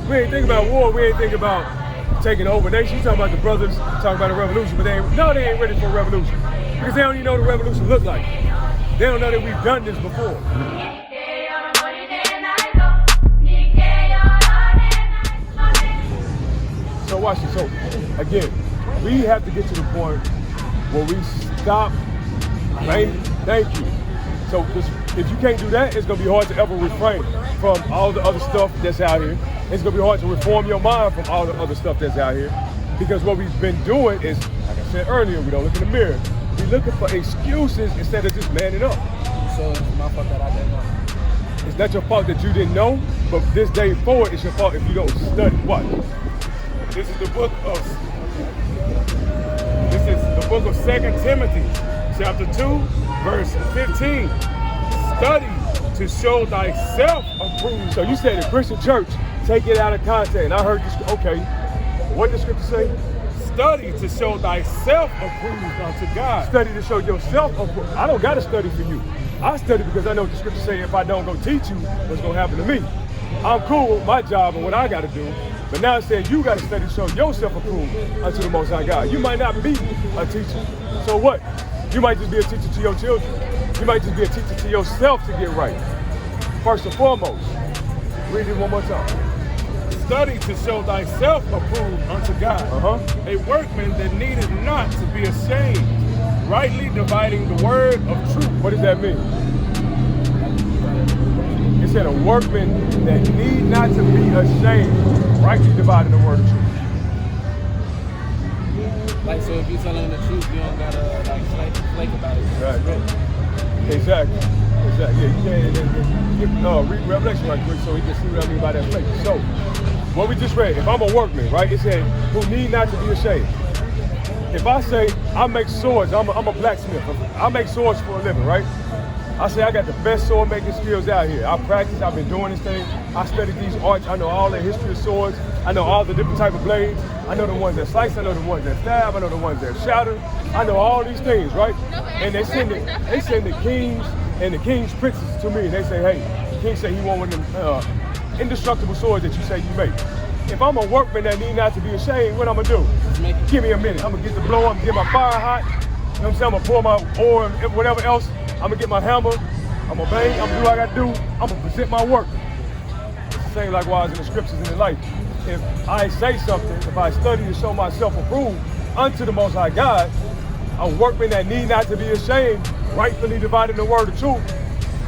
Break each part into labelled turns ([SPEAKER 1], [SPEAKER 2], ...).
[SPEAKER 1] We ain't thinking about war. We ain't thinking about taking over nations. You talking about the brothers talking about a revolution, but they ain't ready for a revolution because they don't even know what a revolution look like. They don't know that we've done this before. So watch this. So again, we have to get to the point where we stop. Thank you. So if you can't do that, it's gonna be hard to ever refrain from all the other stuff that's out here. It's gonna be hard to reform your mind from all the other stuff that's out here. Because what we've been doing is, like I said earlier, we don't look in the mirror. We're looking for excuses instead of just manning up.
[SPEAKER 2] So it's my fault that I didn't know.
[SPEAKER 1] It's not your fault that you didn't know, but this day forward, it's your fault if you don't study. What?
[SPEAKER 3] This is the book of 2 Timothy, chapter 2, verse 15. Study to show thyself approved.
[SPEAKER 1] So you said the Christian church, take it out of context. And I heard this, okay. What did the scripture say?
[SPEAKER 3] Study to show thyself approved unto God.
[SPEAKER 1] Study to show yourself approved. I don't got to study for you. I study because I know what the scripture say if I don't go teach you, what's going to happen to me. I'm cool with my job and what I got to do. But now it says you got to study to show yourself approved unto the Most High God. You might not be a teacher. So what? You might just be a teacher to your children. You might just be a teacher to yourself to get right. First and foremost. Read it one more time.
[SPEAKER 3] Study to show thyself approved unto God. A workman that needeth not to be ashamed, rightly dividing the word of truth.
[SPEAKER 1] What does that mean? It said a workman that need not to be ashamed, rightly dividing the word of truth.
[SPEAKER 2] Like, so if you're telling the truth, you don't gotta like flake about it.
[SPEAKER 1] Right. Exactly. Yeah, read Revelation right quick so he can see what I mean by that flake. So, what we just read, if I'm a workman, right, it said, who need not to be ashamed. If I say, I make swords, I'm a blacksmith, I make swords for a living, right? I say I got the best sword making skills out here. I practice, I've been doing this thing. I studied these arts, I know all the history of swords. I know all the different type of blades. I know the ones that slice, I know the ones that stab, I know the ones that shatter. I know all these things, right? And they send the kings and the king's princes to me and they say, hey, the king say he want one of them indestructible swords that you say you make. If I'm a workman that need not to be ashamed, what I'm gonna do? Give me a minute. I'm gonna get the blow, I'm gonna get my fire hot. You know what I'm saying? I'm gonna pour my oil and whatever else. I'm gonna get my hammer. I'm gonna bang. I'm gonna do what I gotta do. I'm gonna present my work. It's the same likewise in the scriptures and in life. If I say something, if I study to show myself approved unto the Most High God, a workman that need not to be ashamed, rightfully dividing the word of truth,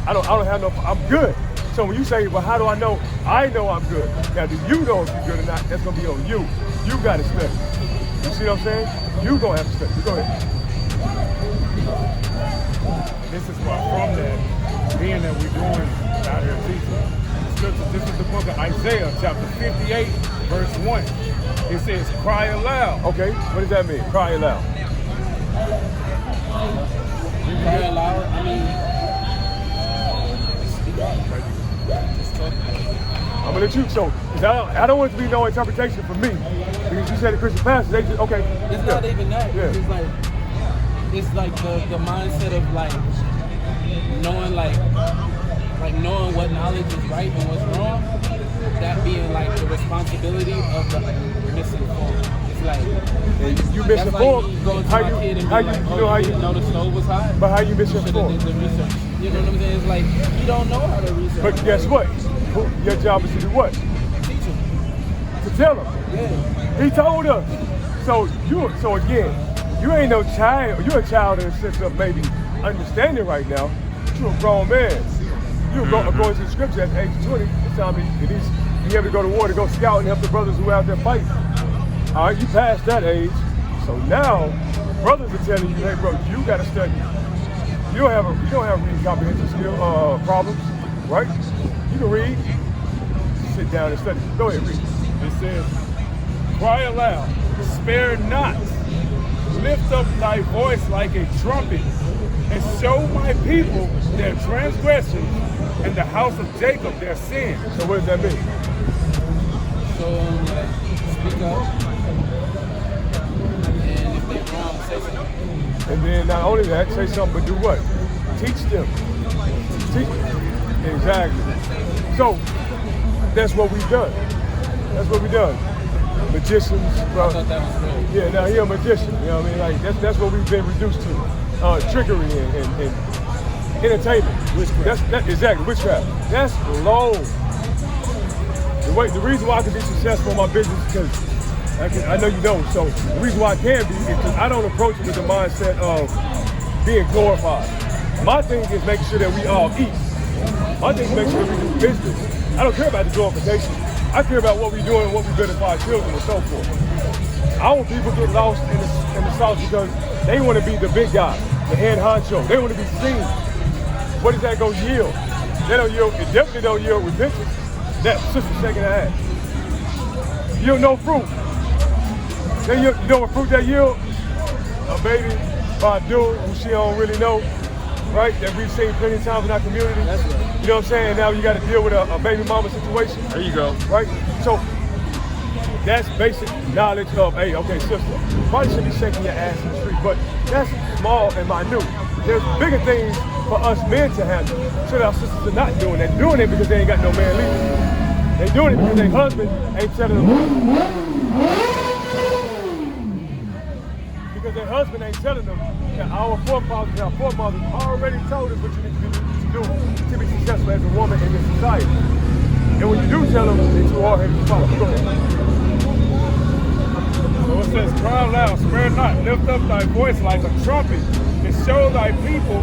[SPEAKER 1] I don't have no, I'm good. So when you say, well, how do I know? I know I'm good. Now, do you know if you're good or not? That's going to be on you. You got to study. You see what I'm saying? You going to have to study. Go ahead.
[SPEAKER 3] This is from that, being that we're doing out here teaching. This is the book of Isaiah, chapter 58, verse 1. It says, cry aloud.
[SPEAKER 1] Okay, what does that mean? Cry aloud.
[SPEAKER 2] Cry aloud, I mean,
[SPEAKER 1] I'm gonna let you, so, cause I don't want it to be no interpretation for me, because you said the Christian pastors, they just, okay.
[SPEAKER 2] It's not even that,
[SPEAKER 1] yeah.
[SPEAKER 2] It's like the mindset of like knowing knowing what knowledge is right and what's wrong, that being like the responsibility of the misinformed. It's like
[SPEAKER 1] you misinformed.
[SPEAKER 2] How you know the stove was hot?
[SPEAKER 1] But how you misinformed?
[SPEAKER 2] You know what I'm saying? It's like you don't know how to research.
[SPEAKER 1] But guess what? Your job is to do what?
[SPEAKER 2] Teach him.
[SPEAKER 1] To tell him.
[SPEAKER 2] Yeah.
[SPEAKER 1] He told us. So again, you ain't no child. You're a child in the sense of maybe understanding right now. But you're a grown man. You're going to the scripture at the age of 20. It's time you have to go to war to go scout and help the brothers who are out there fighting. All right, you passed that age. So now, brothers are telling you, hey, bro, you got to study. You don't have reading comprehension skill problems, right? You can read. Sit down and study. Go ahead, read.
[SPEAKER 3] It says, cry aloud, spare not. Lift up thy voice like a trumpet, and show my people their transgressions, and the house of Jacob their sins.
[SPEAKER 1] So what does that mean?
[SPEAKER 2] So speak up, and if they're wrong, say something.
[SPEAKER 1] And then not only that, say something, but do what? Teach them. Teach them. Exactly. So that's what we've done. That's what we done. Magicians, bro.
[SPEAKER 2] I thought that was good.
[SPEAKER 1] Yeah, now he a magician. You know what I mean? Like that's what we've been reduced to. Trickery and entertainment.
[SPEAKER 3] Witchcraft.
[SPEAKER 1] Exactly, witchcraft. That's low. The reason why I can be successful in my business is because I know you don't. So the reason why I can be is because I don't approach it with the mindset of being glorified. My thing is making sure that we all eat. My thing is making sure that we do business. I don't care about the glorification. I care about what we're doing and what we're building for our children and so forth. I want people to get lost in the sauce because they want to be the big guy, the head honcho. They want to be seen. What is that going to yield? That don't yield. It definitely don't yield repentance. That sister shaking her ass. Yield no fruit. You know what fruit that yield? A baby by a dude who she don't really know, right? That we've seen plenty of times in our community.
[SPEAKER 2] That's right.
[SPEAKER 1] You know what I'm saying? Now you got to deal with a baby mama situation.
[SPEAKER 3] There you go.
[SPEAKER 1] Right? So that's basic knowledge of, hey, okay, sister, you probably shouldn't be shaking your ass in the street, but that's small and minute. There's bigger things for us men to handle. So our sisters are not doing that. They're doing it because they ain't got no man leading. They doing it because their husband ain't telling them. Because their husband ain't telling them that our forefathers and our foremothers already told us what you need to do to be successful as a woman in this society. And when you do tell them, they're too hard-headed to follow. Go ahead.
[SPEAKER 3] So it says, cry loud, spare not, lift up thy voice like a trumpet, and show thy people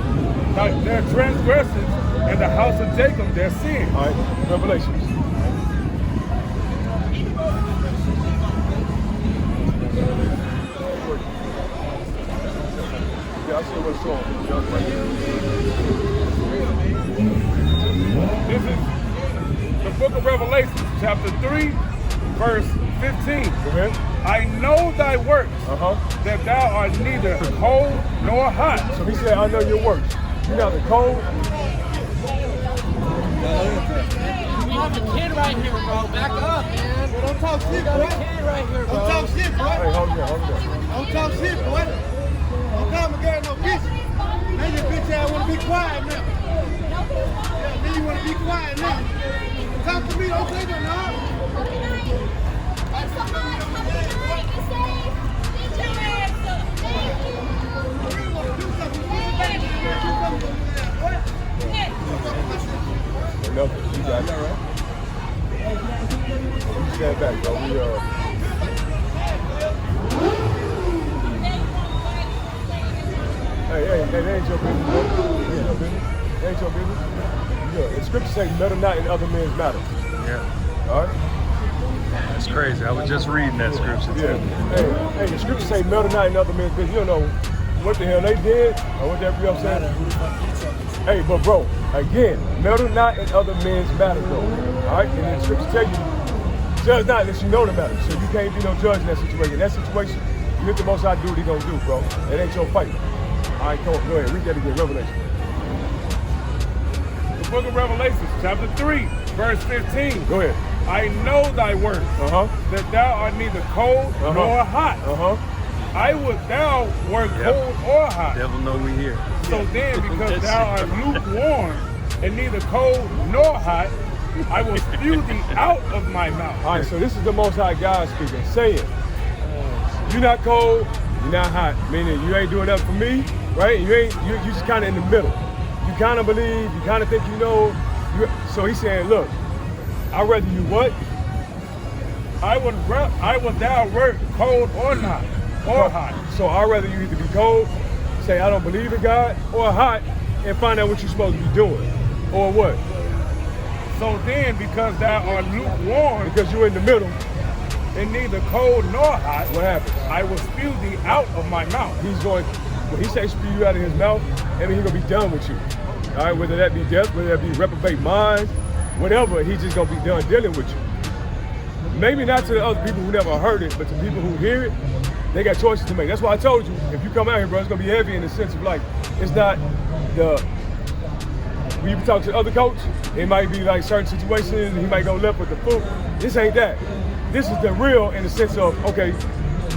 [SPEAKER 3] their transgressions, and the house of Jacob their sin.
[SPEAKER 1] All right, Revelations. Yeah, I see what's wrong.
[SPEAKER 3] This is the book of Revelation, chapter 3, verse 15.
[SPEAKER 1] Go ahead.
[SPEAKER 3] I know thy works, that thou art neither cold nor hot.
[SPEAKER 1] So he said, I know your works. You're neither cold.
[SPEAKER 2] You have a kid right here, bro. Back up, man.
[SPEAKER 4] Don't talk shit,
[SPEAKER 2] You got
[SPEAKER 4] boy.
[SPEAKER 2] a kid right here, bro.
[SPEAKER 4] Don't talk shit,
[SPEAKER 1] Hey,
[SPEAKER 4] boy.
[SPEAKER 1] hold on, hold on.
[SPEAKER 4] Don't talk shit, boy. Don't call my girl no bitch. Now your bitch ass wanna be quiet now. Yeah, now you wanna be quiet now. Talk to me, don't say nothing, huh?
[SPEAKER 1] Nothing. You got it. You stand back, bro. Hey, that ain't your business, bro. That ain't your business. That ain't your business. Yeah, the scripture says, meddle not in other men's matters.
[SPEAKER 5] Yeah,
[SPEAKER 1] All right?
[SPEAKER 5] that's crazy. I was just reading that scripture
[SPEAKER 1] Yeah.
[SPEAKER 5] too.
[SPEAKER 1] Hey, the scripture say meddle not in other men's business. You don't know what the hell they did or what that real saying. Hey, but bro, again, meddle not in other men's matters, though. All right? And then the scripture tell you, judge not unless you know the matter. So you can't be no judge in that situation. In that situation, you let the Most High do what he gonna do, bro. It ain't your fight. All right, go ahead. Read that again, Revelation.
[SPEAKER 3] The book of Revelation, chapter 3, verse 15.
[SPEAKER 1] Go ahead.
[SPEAKER 3] I know thy works, that thou art neither cold nor hot. I would thou were cold or hot.
[SPEAKER 5] Devil know we here.
[SPEAKER 3] So then, because thou art lukewarm and neither cold nor hot, I will spew thee out of my mouth.
[SPEAKER 1] All right, so this is the Most High God speaking, saying, you're not cold, you're not hot, meaning you ain't doing nothing for me, right? You just kind of in the middle. You kind of believe, you kind of think you know. So he's saying, look, I'd rather you what?
[SPEAKER 3] I would thou wert cold or not, or hot.
[SPEAKER 1] So I'd rather you either be cold, say I don't believe in God, or hot, and find out what you're supposed to be doing. Or what?
[SPEAKER 3] So then, because thou art lukewarm
[SPEAKER 1] Because you're in the middle,
[SPEAKER 3] and neither cold nor hot,
[SPEAKER 1] what happens?
[SPEAKER 3] I will spew thee out of my mouth.
[SPEAKER 1] He's going, when he says spew you out of his mouth, I mean he's gonna be done with you. All right, whether that be death, whether that be reprobate minds, whatever, he's just gonna be done dealing with you. Maybe not to the other people who never heard it, but to people who hear it, they got choices to make. That's why I told you, if you come out here, bro, it's gonna be heavy in the sense of like, it's not the, when you talk to the other coach, it might be like certain situations, he might go left with the foot. This ain't that. This is the real in the sense of, okay,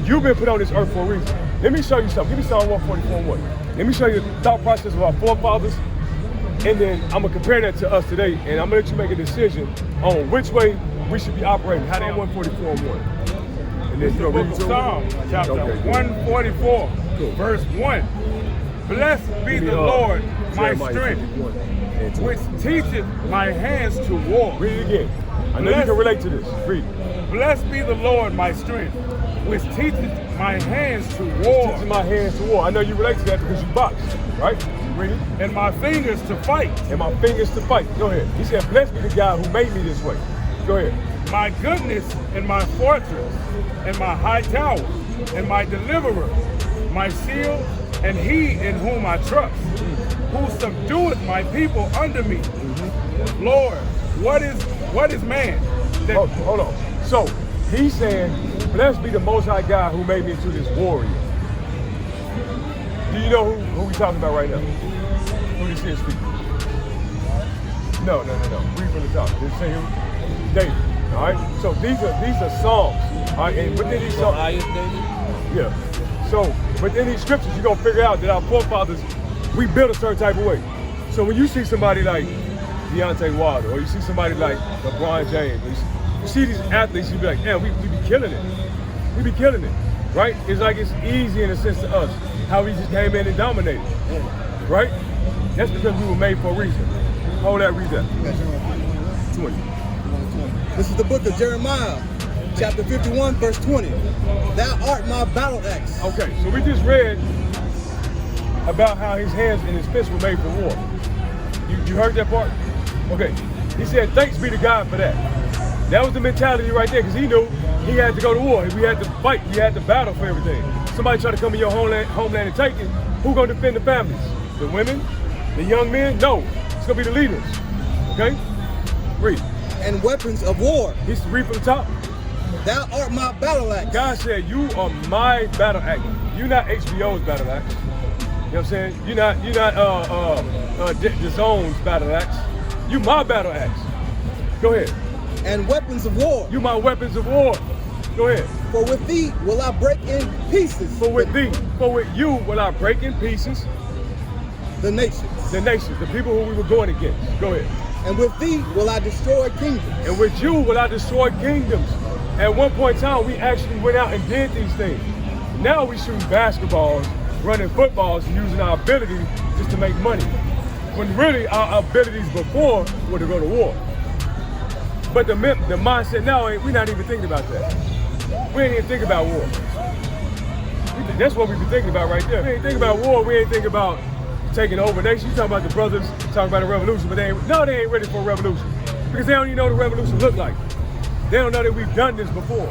[SPEAKER 1] you've been put on this earth for a reason. Let me show you something. Give me Psalm 144:1. Let me show you the thought process of our forefathers, and then I'm gonna compare that to us today, and I'm gonna let you make a decision on which way we should be operating. How they 144 and 1. And then
[SPEAKER 3] The book of Psalms, chapter 144, verse 1. Blessed be the Lord, my strength, which teacheth my hands to war.
[SPEAKER 1] Read it again. I know you can relate to this. Read.
[SPEAKER 3] Blessed be the Lord, my strength, which teacheth my hands to war.
[SPEAKER 1] Teaching my hands to war. I know you relate to that because you box, right? Read it.
[SPEAKER 3] And my fingers to fight.
[SPEAKER 1] And my fingers to fight. Go ahead. He said, blessed be the God who made me this way. Go ahead.
[SPEAKER 3] My goodness and my fortress, and my high tower, and my deliverer, my shield, and he in whom I trust, who subdueth my people under me. Lord, what is man? That
[SPEAKER 1] Hold on. So he's saying, blessed be the Most High God who made me into this warrior. Do you know who we talking about right now? Who this is speaking? No. Read from the top. This say him, David. All right. So these are songs. All right. And within these songs, yeah. So within these scriptures, you're gonna figure out that our forefathers, we built a certain type of way. So when you see somebody like Deontay Wilder, or you see somebody like LeBron James, or you see these athletes, you be like, damn, we be killing it. We be killing it, right? It's like it's easy in a sense to us how we just came in and dominated, right? That's because we were made for a reason. Hold that, read that. 20.
[SPEAKER 6] This is the book of Jeremiah, chapter 51, verse 20. Thou art my battle axe.
[SPEAKER 1] Okay, so we just read about how his hands and his fists were made for war. You heard that part? Okay. He said, thanks be to God for that. That was the mentality right there, because he knew he had to go to war. We had to fight. We had to battle for everything. Somebody try to come in your homeland and take it. Who gonna defend the families? The women? The young men? No. It's gonna be the leaders. Okay? Read.
[SPEAKER 6] And weapons of war.
[SPEAKER 1] He's read from the top.
[SPEAKER 6] Thou art my battle axe.
[SPEAKER 1] God said, you are my battle axe. You're not HBO's battle axe. You know what I'm saying? You're not the Zone's battle axe. You my battle axe. Go ahead.
[SPEAKER 6] And weapons of war.
[SPEAKER 1] You my weapons of war. Go ahead.
[SPEAKER 6] For with thee will I break in pieces.
[SPEAKER 1] For with you will I break in pieces
[SPEAKER 6] the nations.
[SPEAKER 1] The nations, the people who we were going against. Go ahead.
[SPEAKER 6] And with thee will I destroy kingdoms.
[SPEAKER 1] And with you will I destroy kingdoms. At one point in time, we actually went out and did these things. Now we shoot basketballs, running footballs, and using our ability just to make money. When really our abilities before were to go to war. But the mindset now, we're not even thinking about that. We ain't even thinking about war. That's what we be thinking about right there. We ain't thinking about war, we ain't thinking about taking over nations. You talking about the brothers talking about a revolution, but they ain't ready for a revolution. Because they don't even know what the revolution look like. They don't know that we've done this before.